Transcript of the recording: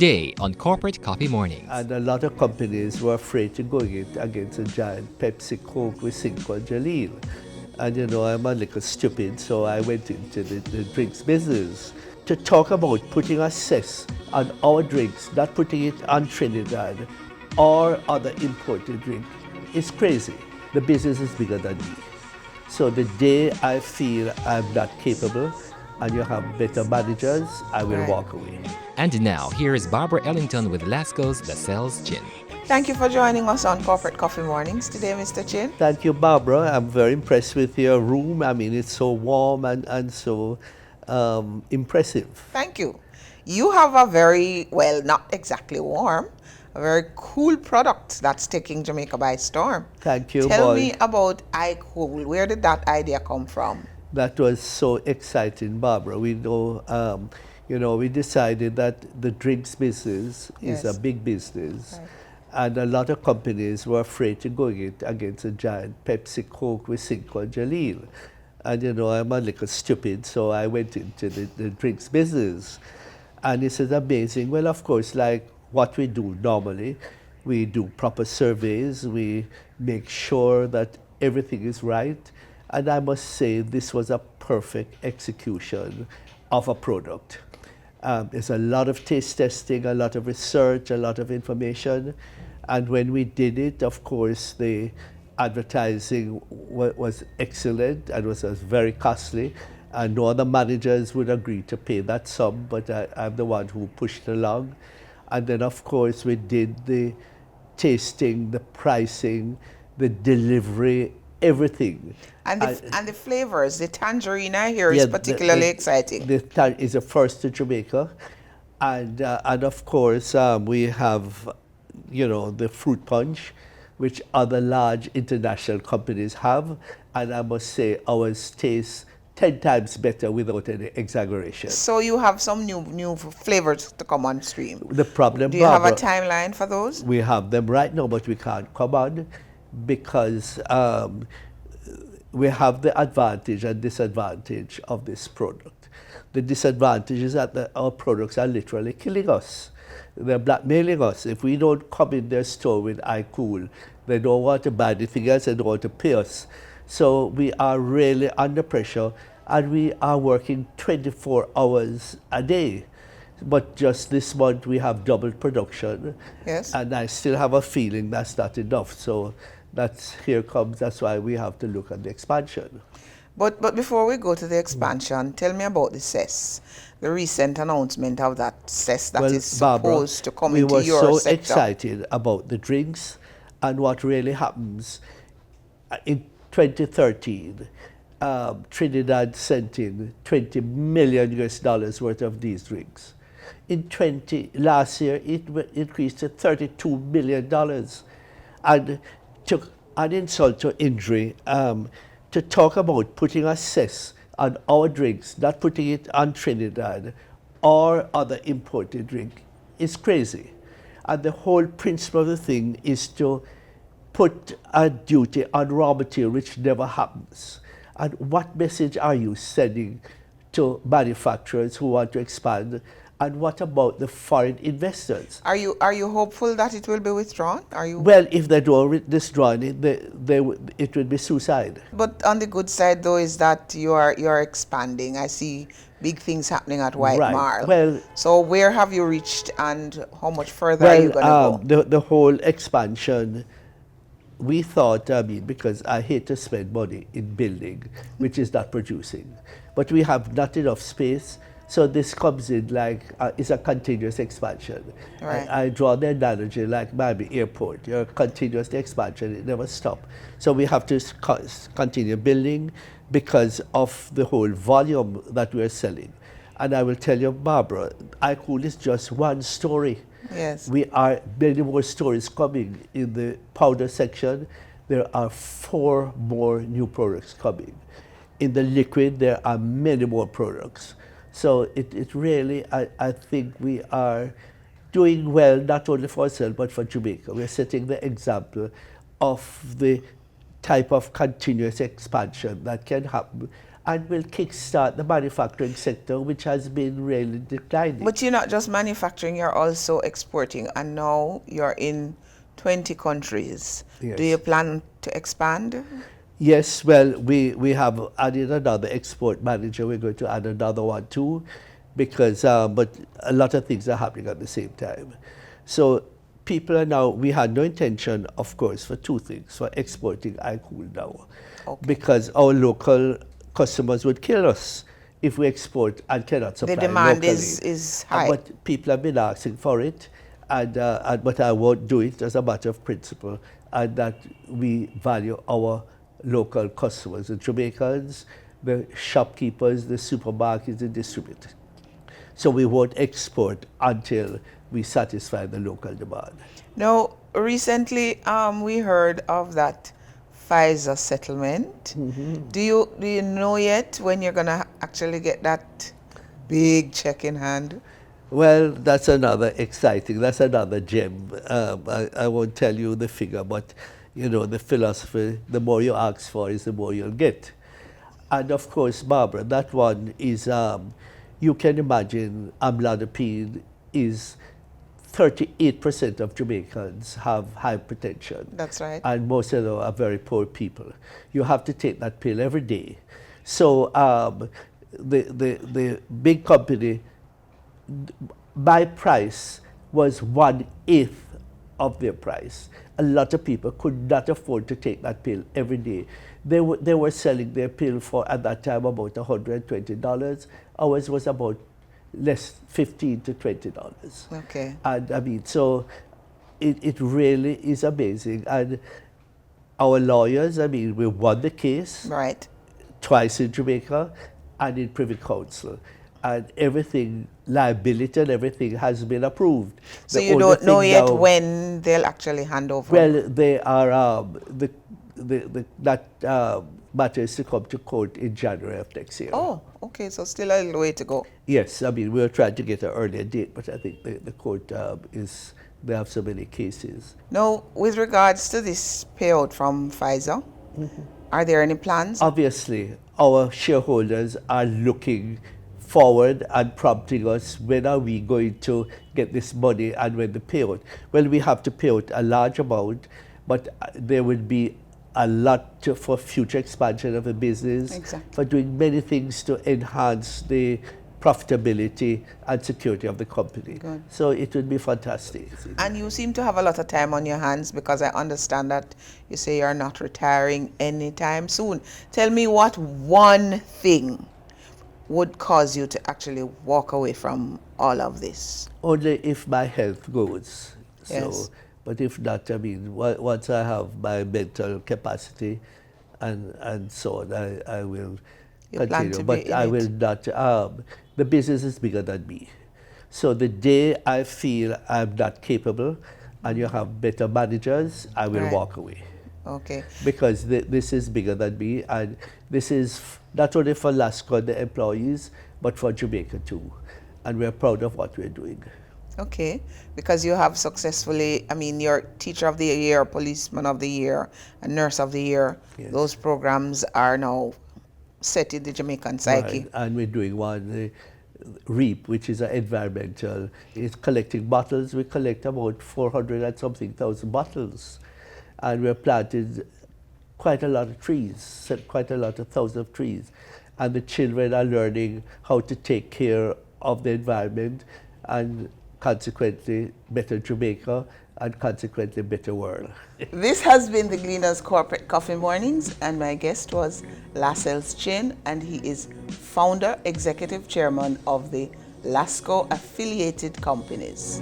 Today on Corporate Coffee Mornings. And a lot of companies were afraid to go against a giant Pepsi, Coke with Cinco and Jaleel. And I'm a little stupid, so I went into the drinks business to talk about putting a cess on our drinks, not putting it on Trinidad or other imported drink. It's crazy. The business is bigger than me. So the day I feel I'm not capable and you have better managers, I will walk away. And now, here is Barbara Ellington with Lasco's Lascelles Gin. Thank you for joining us on Corporate Coffee Mornings today, Mr. Chin. Thank you, Barbara. I'm very impressed with your room. I mean, it's so warm and so impressive. Thank you. You have a very, well, not exactly warm, a very cool product that's taking Jamaica by storm. Thank you, Tell me about iCool. Where did that idea come from? That was so exciting, Barbara. We know, we decided that the drinks business is a big business. Right. And a lot of companies were afraid to go against a giant Pepsi, Coke with Cinco and Jaleel. And I'm a little stupid, so I went into the drinks business. And this is amazing. Well, of course, like what we do normally, we do proper surveys, we make sure that everything is right. And I must say, this was a perfect execution of a product. There's a lot of taste testing, a lot of research, a lot of information. And when we did it, of course, the advertising was excellent and was very costly. And no other managers would agree to pay that sum, but I'm the one who pushed it along. And then, of course, we did the tasting, the pricing, the delivery, everything. And the flavors, the tangerine I hear is particularly exciting. Is the first to Jamaica. And of course, we have, the fruit punch, which other large international companies have. And I must say, ours tastes 10 times better without any exaggeration. So you have some new flavors to come on stream. The problem, do you have a timeline for those? We have them right now, but we can't come on because we have the advantage and disadvantage of this product. The disadvantage is that our products are literally killing us. They're blackmailing us. If we don't come in their store with iCool, they don't want to buy anything else, they don't want to pay us. So we are really under pressure and we are working 24 hours a day. But just this month we have doubled production. Yes. And I still have a feeling that's not enough. So that's why we have to look at the expansion. But before we go to the expansion, tell me about the cess, the recent announcement of that cess that is supposed to come into your sector. We were so excited about the drinks, and what really happens in 2013, Trinidad sent in $20 million worth of these drinks. Last year, it increased to $32 million. And took an insult to injury to talk about putting a cess on our drinks, not putting it on Trinidad or other imported drink, is crazy. And the whole principle of the thing is to put a duty on raw material, which never happens. And what message are you sending to manufacturers who want to expand? And what about the foreign investors? Are you hopeful that it will be withdrawn? Well, if they don't withdraw it, it will be suicide. But on the good side, though, is that you're expanding. I see big things happening at White Marl. Well, so where have you reached, and how much further are you going to go? The whole expansion, we thought, because I hate to spend money in building, which is not producing, but we have not enough space. So this comes in like, it's a continuous expansion. Right. I draw the analogy like Miami Airport. You're continuous expansion, it never stops. So we have to continue building because of the whole volume that we're selling. And I will tell you, Barbara, iCool is just one story. Yes. We are many more stories coming in the powder section. There are 4 more new products coming. In the liquid, there are many more products. So it really, I think we are doing well, not only for ourselves, but for Jamaica. We're setting the example of the type of continuous expansion that can happen. and will kickstart the manufacturing sector, which has been really declining. But you're not just manufacturing, you're also exporting, and now you're in 20 countries. Yes. Do you plan to expand? Yes, well, we have added another export manager. We're going to add another one too, because but a lot of things are happening at the same time. So people are now, we had no intention, of course, for two things, for exporting alcohol now. Okay. Because our local customers would kill us if we export and cannot supply the demand locally. is high. But people have been asking for it, but I won't do it as a matter of principle, and that we value our local customers, the Jamaicans, the shopkeepers, the supermarkets, the distributors. So we won't export until we satisfy the local demand. Now, recently we heard of that Pfizer settlement. Do you know yet when you're gonna actually get that big check in hand? Well, that's another gem. I won't tell you the figure, but you know, the philosophy, the more you ask for is the more you'll get. And of course, Barbara, that one is, you can imagine amlodipine is 38% of Jamaicans have hypertension. That's right. And most of them are very poor people. You have to take that pill every day. So the big company, my price was 1/8 of their price. A lot of people could not afford to take that pill every day. They were selling their pill for, at that time, about $120. Ours was about less, $15 to $20. Okay. And I mean, so it really is amazing. And our lawyers, I mean, we won the case. Right. Twice in Jamaica and in Privy Council. And everything, liability and everything has been approved. So you don't know yet when they'll actually hand over? Well, they are, that matter is to come to court in January of next year. Oh, okay, so still a little way to go. Yes, I mean, we were trying to get an earlier date, but I think the court they have so many cases. Now, with regards to this payout from Pfizer, are there any plans? Obviously, our shareholders are looking forward and prompting us, when are we going to get this money and when the payout? Well, we have to pay out a large amount, but there would be a lot for future expansion of the business, exactly, for doing many things to enhance the profitability and security of the company. Good. So it would be fantastic. And you seem to have a lot of time on your hands, because I understand that you say you're not retiring anytime soon. Tell me what one thing would cause you to actually walk away from all of this? Only if my health goes. Yes. So, but if not, I mean, once I have my mental capacity and so on, I will continue. But I will not. The business is bigger than me. So the day I feel I'm not capable and you have better managers, I will walk away. Okay. Because this is bigger than me, and this is not only for Lasco and the employees, but for Jamaica too. And we're proud of what we're doing. Okay, because you have successfully, I mean, you're Teacher of the Year, Policeman of the Year, and Nurse of the Year. Yes. Those programs are now set in the Jamaican psyche. Right. And we're doing one, REAP, which is an environmental, it's collecting bottles. We collect about 400 and something thousand bottles. And we've planted quite a lot of trees, quite a lot of thousands of trees. And the children are learning how to take care of the environment, and consequently better Jamaica, and consequently better world. This has been the Gleaner's Corporate Coffee Mornings, and my guest was Lascelles Chin, and he is founder, executive chairman of the Lasco affiliated companies.